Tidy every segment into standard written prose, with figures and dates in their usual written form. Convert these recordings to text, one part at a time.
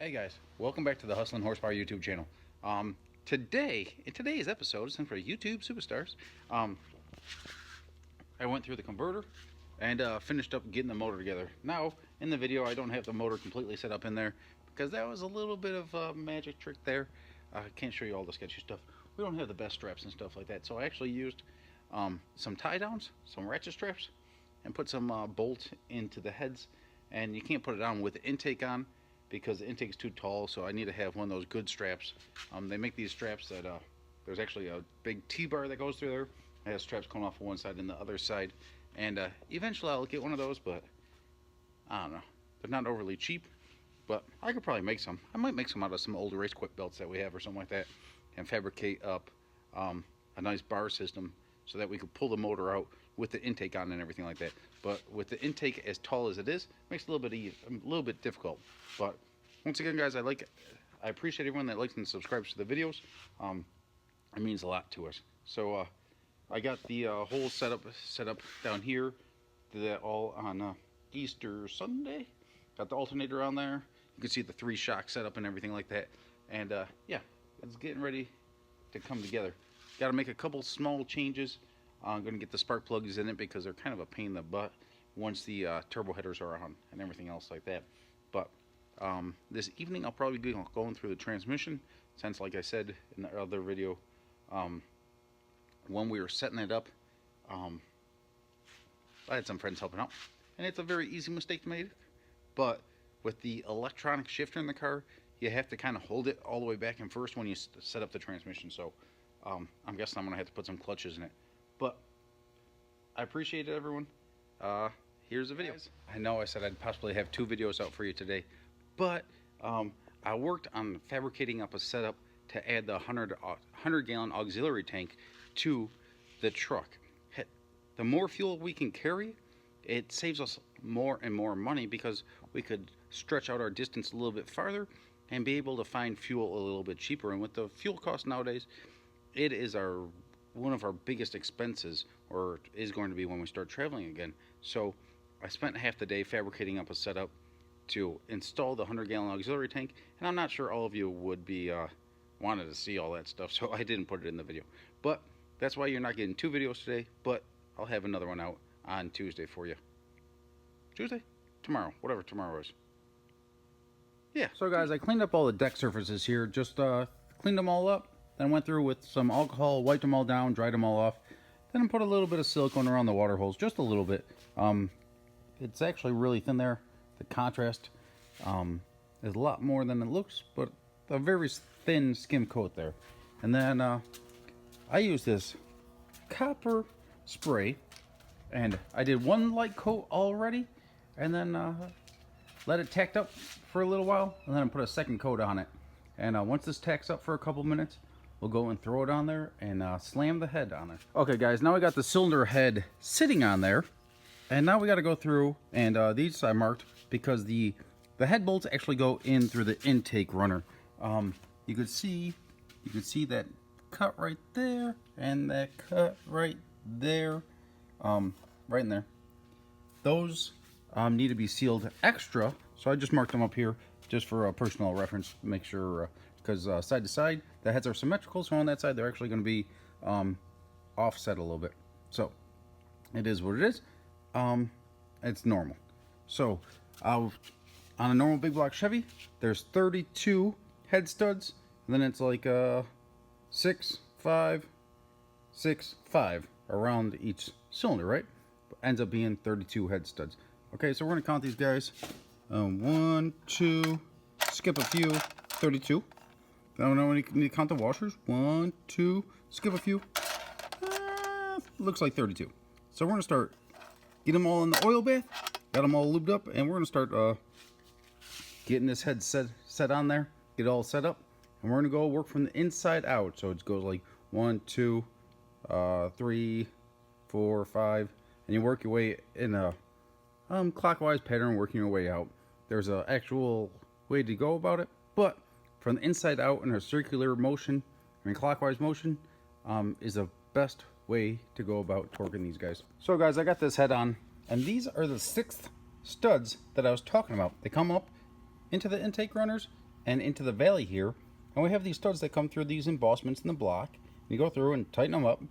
Hey guys, welcome back to the Hustlin' Horsepower YouTube channel. In today's episode, since we're YouTube superstars, I went through the converter and finished up getting the motor together. Now, in the video, I don't have the motor completely set up in there because that was a little bit of a magic trick there. I can't show you all the sketchy stuff. We don't have the best straps and stuff like that, so I actually used some tie downs, some ratchet straps, and put some bolts into the heads. And you can't put it on with the intake on because the intake's too tall, so I need to have one of those good straps. They make these straps that there's actually a big T-bar that goes through there. It has straps coming off of one side and the other side, and eventually I'll get one of those, but I don't know. They're not overly cheap, but I could probably make some. I might make some out of some old race quit belts that we have or something like that, and fabricate up a nice bar system so that we could pull the motor out with the intake on and everything like that. But with the intake as tall as it is, it makes it a little bit difficult. But once again, guys, I appreciate everyone that likes and subscribes to the videos. It means a lot to us. So I got the whole setup down here. Did that all on Easter Sunday. Got the alternator on there. You can see the 3 shocks set up and everything like that. And yeah, it's getting ready to come together. Got to make a couple small changes. I'm going to get the spark plugs in it because they're kind of a pain in the butt once the turbo headers are on and everything else like that. But this evening I'll probably be going through the transmission, since, like I said in the other video, when we were setting it up, I had some friends helping out, and it's a very easy mistake to make. But with the electronic shifter in the car, you have to kind of hold it all the way back in first when you set up the transmission. So I'm guessing I'm going to have to put some clutches in it. But I appreciate it, everyone. Here's the video. I know I said I'd possibly have 2 videos out for you today, but I worked on fabricating up a setup to add the 100 gallon auxiliary tank to the truck. The more fuel we can carry, it saves us more and more money because we could stretch out our distance a little bit farther and be able to find fuel a little bit cheaper. And with the fuel cost nowadays, it is one of our biggest expenses, or is going to be when we start traveling again. So I spent half the day fabricating up a setup to install the 100 gallon auxiliary tank, and I'm not sure all of you would be wanted to see all that stuff, so I didn't put it in the video. But that's why you're not getting 2 videos today, but I'll have another one out on Tuesday for you. Tuesday? Tomorrow, whatever tomorrow is. Yeah. So guys, I cleaned up all the deck surfaces here, just cleaned them all up. Then went through with some alcohol, wiped them all down, dried them all off. Then I put a little bit of silicone around the water holes, just a little bit. It's actually really thin there. The contrast is a lot more than it looks, but a very thin skim coat there. And then I used this copper spray, and I did 1 light coat already, and then let it tack up for a little while, and then I put a second coat on it. And once this tacks up for a couple minutes, we'll go and throw it on there and slam the head on it. Okay guys, now we got the cylinder head sitting on there, and now we got to go through, and these I marked because the head bolts actually go in through the intake runner. You could see that cut right there and that cut right there, right in there. Those need to be sealed extra, so I just marked them up here just for a personal reference, make sure, because side to side the heads are symmetrical, so on that side they're actually going to be offset a little bit. So it is what it is. It's normal. So on a normal big block Chevy, there's 32 head studs, and then it's like 6, 5, 6, 5 around each cylinder, right? Ends up being 32 head studs. Okay, so we're gonna count these guys. 1, 2, skip a few, 32. Now we need to count the washers. 1, 2, skip a few. Looks like 32. So we're gonna start, get them all in the oil bath, got them all lubed up, and we're gonna start getting this head set on there, get it all set up, and we're gonna go work from the inside out. So it goes like 1, 2, 3, 4, 5, and you work your way in a clockwise pattern, working your way out. There's an actual way to go about it, but from the inside out in a circular motion, I mean clockwise motion, is the best way to go about torquing these guys. So guys, I got this head on, and these are the 6th studs that I was talking about. They come up into the intake runners, and into the valley here. And we have these studs that come through these embossments in the block. You go through and tighten them up.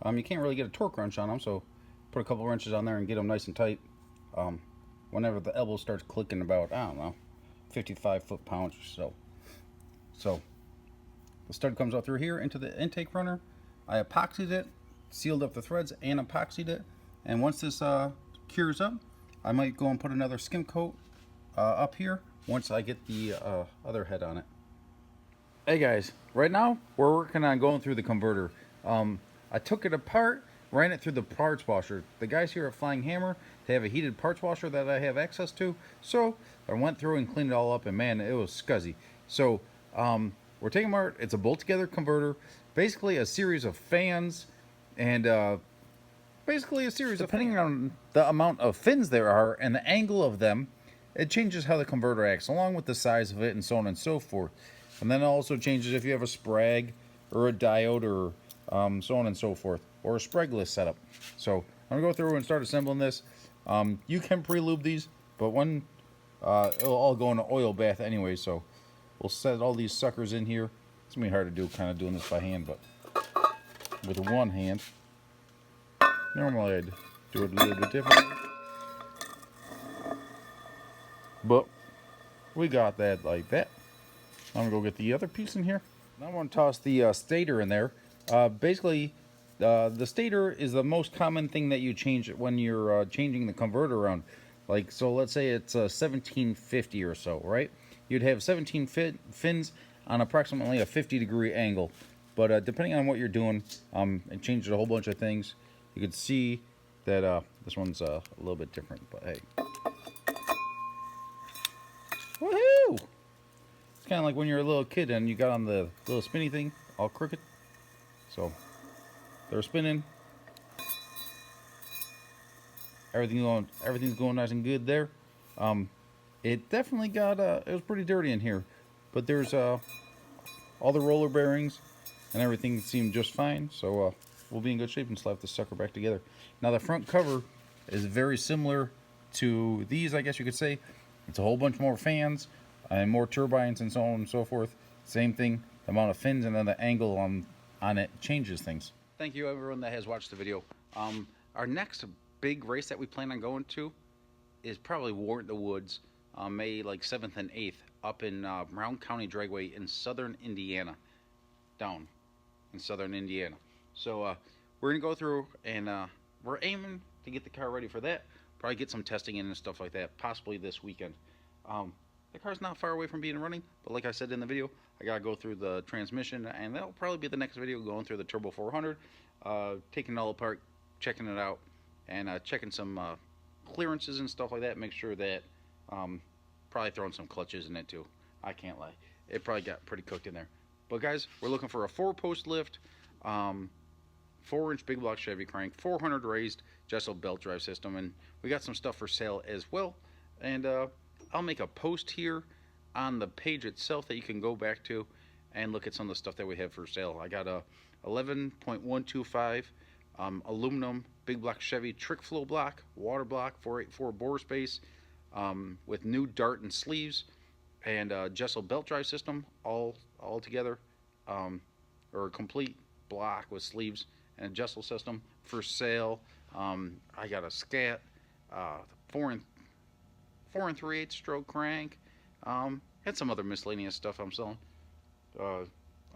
You can't really get a torque wrench on them, so put a couple wrenches on there and get them nice and tight. Whenever the elbow starts clicking about, I don't know, 55 foot-pounds or so. So the stud comes out through here into the intake runner. I epoxied it, sealed up the threads, and epoxied it. And once this cures up, I might go and put another skim coat up here once I get the other head on it. Hey guys, right now we're working on going through the converter. I took it apart, ran it through the parts washer. The guys here at Flying Hammer, they have a heated parts washer that I have access to, so I went through and cleaned it all up, and man, it was scuzzy. So we're taking apart. It's a bolt together converter, basically a series of fans, and basically a series depending on the amount of fins there are and the angle of them, it changes how the converter acts, along with the size of it and so on and so forth. And then it also changes if you have a sprag or a diode or so on and so forth, or a spragless setup. So I'm gonna go through and start assembling this. You can pre-lube these, but when it'll all go in an oil bath anyway, so we'll set all these suckers in here. It's gonna be hard to do, kind of doing this by hand, but with one hand. Normally I'd do it a little bit differently, but we got that like that. I'm gonna go get the other piece in here. Now I'm gonna toss the stator in there. Basically, the stator is the most common thing that you change when you're changing the converter around. Like, so let's say it's 1750 or so, right? You'd have 17 fins on approximately a 50-degree angle. But depending on what you're doing, it changes a whole bunch of things. You can see that this one's a little bit different, but hey. Woohoo! It's kind of like when you're a little kid and you got on the little spinny thing, all crooked. So they're spinning. Everything's going nice and good there. It definitely got it was pretty dirty in here, but there's all the roller bearings and everything seemed just fine. So we'll be in good shape and slap this sucker back together. Now the front cover is very similar to these, I guess you could say. It's a whole bunch more fans and more turbines and so on and so forth. Same thing, the amount of fins and then the angle on it changes things. Thank you everyone that has watched the video. Our next big race that we plan on going to is probably War in the Woods, May like 7th and 8th, up in Brown County Dragway in southern Indiana. Down in southern Indiana. So we're gonna go through and we're aiming to get the car ready for that. Probably get some testing in and stuff like that, possibly this weekend. The car's not far away from being running, but like I said in the video, I gotta go through the transmission, and that'll probably be the next video, going through the Turbo 400, taking it all apart, checking it out, and checking some clearances and stuff like that. Make sure that probably throwing some clutches in it too. I can't lie, it probably got pretty cooked in there. But guys, we're looking for a 4-post lift, 4-inch big block Chevy crank, 400 raised Jessel belt drive system, and we got some stuff for sale as well. And I'll make a post here on the page itself that you can go back to and look at some of the stuff that we have for sale. I got a 11.125 aluminum big block Chevy trick flow block, water block, 484 bore space, with new dart and sleeves, and Jessel belt drive system all together, or a complete block with sleeves and a Jessel system for sale. I got a scat, 4 3/8 stroke crank, had some other miscellaneous stuff I'm selling, a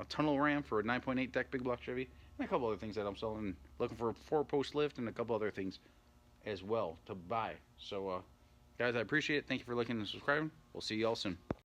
tunnel ram for a 9.8 deck big block Chevy, and a couple other things that I'm selling. Looking for a 4-post lift and a couple other things as well to buy. So guys, I appreciate it. Thank you for liking and subscribing. We'll see you all soon.